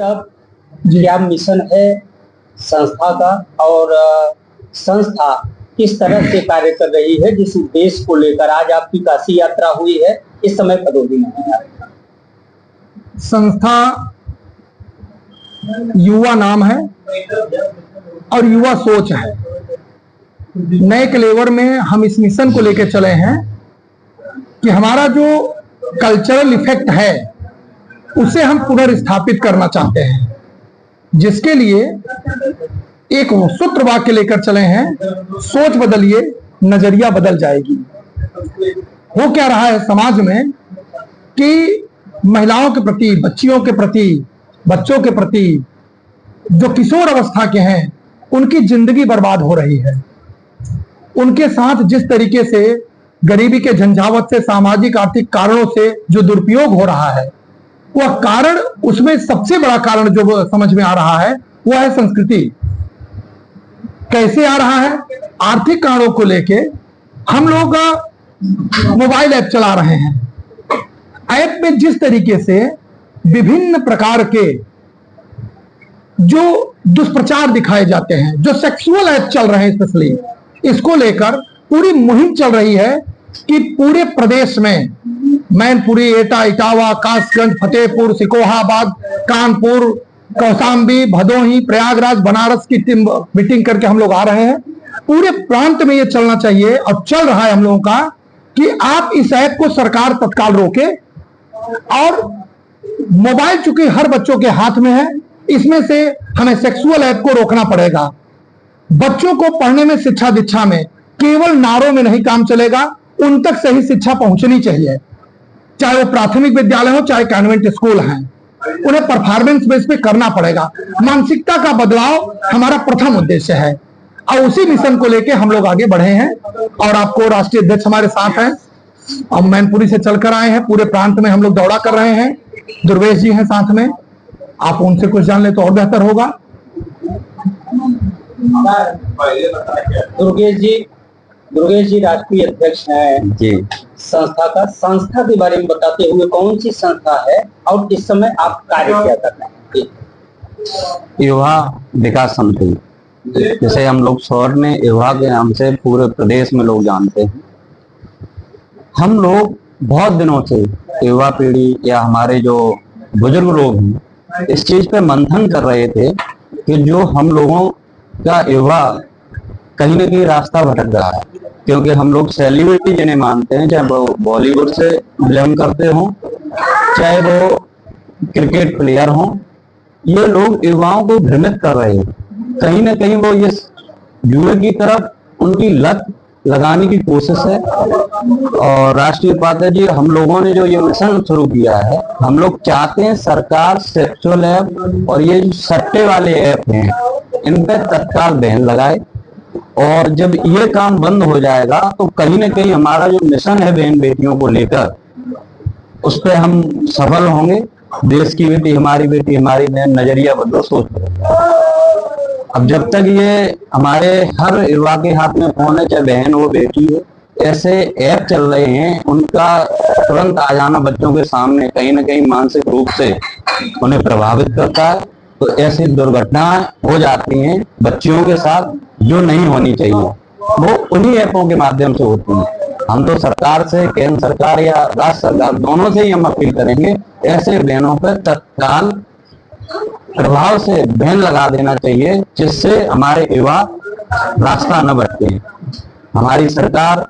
तब क्या मिशन है संस्था का और संस्था किस तरह से कार्य कर रही है जिस उद्देश्य को लेकर आज आपकी काशी यात्रा हुई है, इस समय पदोदी में है? संस्था युवा नाम है और युवा सोच है। नए क्लेवर में हम इस मिशन को लेकर चले हैं कि हमारा जो कल्चरल इफेक्ट है उसे हम पुनर्स्थापित करना चाहते हैं, जिसके लिए एक सूत्र वाक्य लेकर चले हैं, सोच बदलिए नजरिया बदल जाएगी। हो क्या रहा है समाज में कि महिलाओं के प्रति, बच्चियों के प्रति, बच्चों के प्रति, जो किशोर अवस्था के हैं, उनकी जिंदगी बर्बाद हो रही है। उनके साथ जिस तरीके से गरीबी के झंझावत से, सामाजिक आर्थिक कारणों से जो दुरुपयोग हो रहा है, वह कारण, उसमें सबसे बड़ा कारण जो समझ में आ रहा है वह है संस्कृति। कैसे आ रहा है? आर्थिक कारणों को लेके हम लोग मोबाइल ऐप चला रहे हैं। ऐप में जिस तरीके से विभिन्न प्रकार के जो दुष्प्रचार दिखाए जाते हैं, जो सेक्सुअल ऐप चल रहे हैं, स्पेशली इसको लेकर पूरी मुहिम चल रही है कि पूरे प्रदेश में मैनपुरी, एटा, इटावा, कासगंज, फतेहपुर, सिकोहाबाद, कानपुर, कौशाम्बी, भदोही, प्रयागराज, बनारस की टीम मीटिंग करके हम लोग आ रहे हैं। पूरे प्रांत में ये चलना चाहिए और चल रहा है हम लोगों का कि आप इस ऐप को सरकार तत्काल रोके। और मोबाइल चूंकि हर बच्चों के हाथ में है, इसमें से हमें सेक्सुअल ऐप को रोकना पड़ेगा। बच्चों को पढ़ने में, शिक्षा दीक्षा में केवल नारों में नहीं काम चलेगा, उन तक सही शिक्षा पहुंचनी चाहिए, चाहे वो प्राथमिक विद्यालय हो चाहे कॉन्वेंट स्कूल हैं। उन्हें परफॉर्मेंस बेस पे करना पड़ेगा। मानसिकता का बदलाव हमारा प्रथम उद्देश्य है और उसी मिशन को लेके हम लोग आगे बढ़े हैं। और आपको राष्ट्रीय अध्यक्ष हमारे साथ हैं, हम मैनपुरी से चलकर आए हैं, पूरे प्रांत में हम लोग दौड़ा कर रहे हैं। दुर्गेश जी हैं साथ में, आप उनसे कुछ जान ले तो और बेहतर होगा। दुर्गेश जी राष्ट्रीय अध्यक्ष हैं जी संस्था का। संस्था के बारे में बताते हुए, कौन सी संस्था है और इस समय आप कार्य क्या कर रहे हैं? युवा विकास समिति, जैसे हम लोग शहर में युवा के नाम से पूरे प्रदेश में लोग जानते हैं। हम लोग बहुत दिनों से युवा पीढ़ी या हमारे जो बुजुर्ग लोग हैं, इस चीज पे मंथन कर रहे थे कि जो हम लोगों का युवा कहीं ना कहीं रास्ता भटक रहा है। क्योंकि हम लोग सेलिब्रिटी जिन्हें मानते हैं, चाहे वो बॉलीवुड से बिलोंग करते हों, चाहे वो क्रिकेट प्लेयर हों, ये लोग युवाओं को भ्रमित कर रहे हैं। कहीं ना कहीं वो ये जुए की तरफ उनकी लत लगाने की कोशिश है। और राष्ट्रीय उपाध्यक्ष जी, हम लोगों ने जो ये मिशन शुरू किया है, हम लोग चाहते हैं सरकार सेक्सुअल ऐप और ये जो सट्टे वाले ऐप हैं, इन पे तत्काल बैन लगाए। और जब ये काम बंद हो जाएगा तो कहीं ना कहीं हमारा जो मिशन है बहन बेटियों को लेकर, उस पर हम सफल होंगे। देश की बेटी हमारी बहन, नजरिया बदलो, सोच बदलो। अब जब तक ये हमारे हर युवा के हाथ में फोन है, चाहे बहन हो बेटी हो, ऐसे ऐप चल रहे हैं, उनका तुरंत आ जाना बच्चों के सामने कहीं ना कहीं मानसिक रूप से उन्हें प्रभावित करता है। तो ऐसी दुर्घटनाएं हो जाती हैं बच्चियों के साथ जो नहीं होनी चाहिए, वो उन्हीं ऐपों के माध्यम से होती हैं। हम तो सरकार से, केंद्र सरकार या राज्य सरकार, दोनों से ही हम अपील करेंगे, ऐसे बहनों पर तत्काल प्रभाव से बैन लगा देना चाहिए, जिससे हमारे युवा रास्ता न भटके। हमारी सरकार,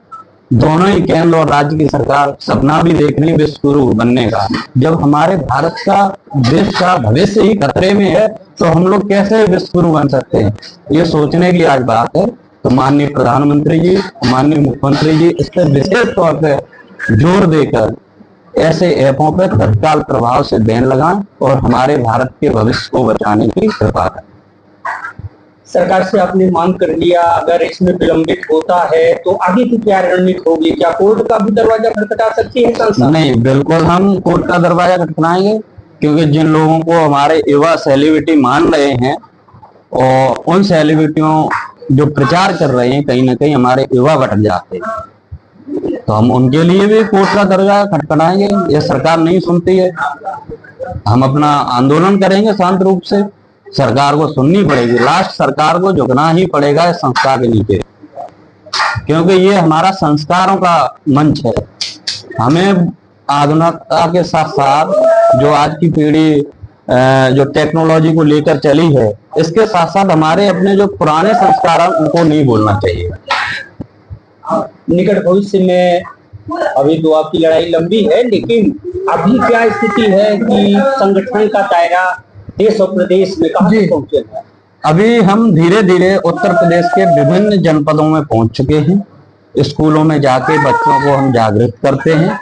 दोनों ही केंद्र और राज्य की सरकार, सपना भी देख रही विश्व गुरु बनने का। जब हमारे भारत का, देश का भविष्य ही खतरे में है, तो हम लोग कैसे विश्व गुरु बन सकते हैं? ये सोचने की आज बात है। तो माननीय प्रधानमंत्री जी, माननीय मुख्यमंत्री जी, इस पर विशेष तौर पर जोर देकर ऐसे ऐपों पर तत्काल प्रभाव से बैन लगाएं और हमारे भारत के भविष्य को बचाने की कृपा करें। सरकार से आपने मांग कर लिया, अगर इसमें विलंबित होता है तो आगे की क्या रणनीति होगी? क्या कोर्ट का भी दरवाजा खटखटा सकती है संस्था? नहीं, बिल्कुल हम कोर्ट का दरवाजा खटखटाएंगे, क्योंकि जिन लोगों को हमारे युवा सेलिब्रिटी मान रहे हैं और उन सेलिब्रिटियों जो प्रचार कर रहे हैं, कहीं ना कहीं हमारे युवा भटक जाते हैं। तो हम उनके लिए भी कोर्ट का दरवाजा खटखटाएंगे। ये सरकार नहीं सुनती है, हम अपना आंदोलन करेंगे शांत रूप से। सरकार को सुननी पड़ेगी, लास्ट सरकार को झुकना ही पड़ेगा इस संस्था के नीचे, क्योंकि ये हमारा संस्कारों का मंच है। हमें आधुनिकता के साथ साथ जो आज की पीढ़ी जो टेक्नोलॉजी को लेकर चली है, इसके साथ साथ हमारे अपने जो पुराने संस्कार हैं उनको नहीं भूलना चाहिए। निकट भविष्य में, अभी तो आपकी लड़ाई लंबी है, लेकिन अभी क्या स्थिति है कि संगठन का दायरा देश और प्रदेश में कहां तक पहुंचे हैं? अभी हम धीरे धीरे उत्तर प्रदेश के विभिन्न जनपदों में पहुंच चुके हैं। स्कूलों में जाके बच्चों को हम जागृत करते हैं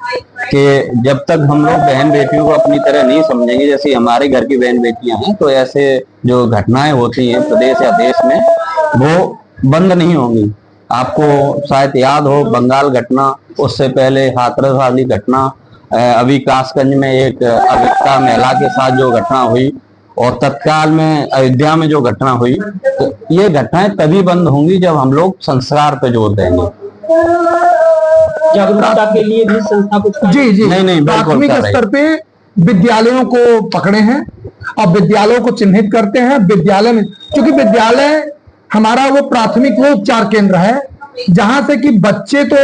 कि जब तक हम लोग बहन बेटियों को अपनी तरह नहीं समझेंगे, जैसे हमारे घर की बहन बेटियां हैं, तो ऐसे जो घटनाएं होती हैं प्रदेश या देश में वो बंद नहीं होंगी। आपको शायद याद हो बंगाल घटना, उससे पहले हाथरस वाली घटना, अभी कासगंज में एक अभियुक्ता महिला के साथ जो घटना हुई, और तत्काल में अयोध्या में जो घटना हुई, तो ये घटनाएं तभी बंद होंगी जब हम लोग संस्कार पे जोर देंगे। जागरूकता के लिए भी संस्था कुछ जी जी नहीं प्राथमिक स्तर पे विद्यालयों को पकड़े हैं और विद्यालयों को चिन्हित करते हैं। विद्यालय में, क्योंकि विद्यालय हमारा वो प्राथमिक वो उपचार केंद्र है जहां से कि बच्चे तो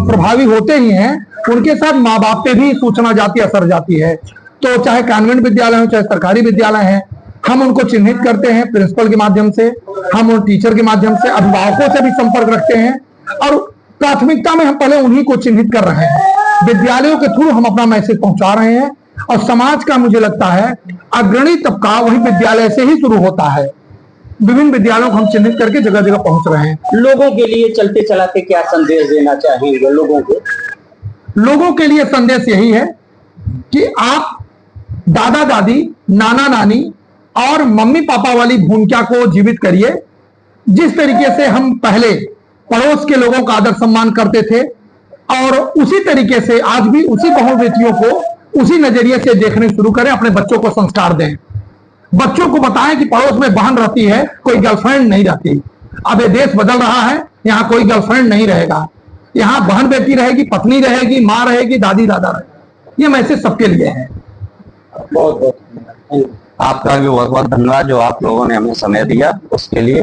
प्रभावी होते ही हैं, उनके साथ माँ बाप पे भी सूचना जाती असर जाती है। तो चाहे कॉन्वेंट विद्यालय हो चाहे सरकारी विद्यालय है, हम उनको चिन्हित करते हैं प्रिंसिपल के माध्यम से, हम उन टीचर के माध्यम से, अभिभावकों से भी संपर्क रखते हैं, और प्राथमिकता में हम पहले उन्हीं को चिन्हित कर रहे हैं। विद्यालयों के थ्रू हम अपना मैसेज पहुंचा रहे हैं, और समाज का मुझे लगता है अग्रणी तबका वही विद्यालय से ही शुरू होता है। विभिन्न विद्यालयों को हम चिन्हित करके जगह जगह पहुंच रहे हैं। लोगों के लिए चलते चलाते क्या संदेश देना चाहेंगे लोगों को? लोगों के लिए संदेश यही है कि आप दादा दादी, नाना नानी और मम्मी पापा वाली भूमिका को जीवित करिए। जिस तरीके से हम पहले पड़ोस के लोगों का आदर सम्मान करते थे, और उसी तरीके से आज भी उसी बहू बेटियों को उसी नजरिए से देखने शुरू करें। अपने बच्चों को संस्कार दें, बच्चों को बताएं कि पड़ोस में बहन रहती है, कोई गर्लफ्रेंड नहीं रहती। अब ये देश बदल रहा है, यहाँ कोई गर्लफ्रेंड नहीं रहेगा, यहाँ बहन बेटी रहेगी, पत्नी रहेगी, माँ रहेगी, दादी दादा रहेगी। ये मैसेज सबके लिए है। बहुत बहुत आपका भी बहुत बहुत धन्यवाद जो आप लोगों ने हमें समय दिया उसके लिए।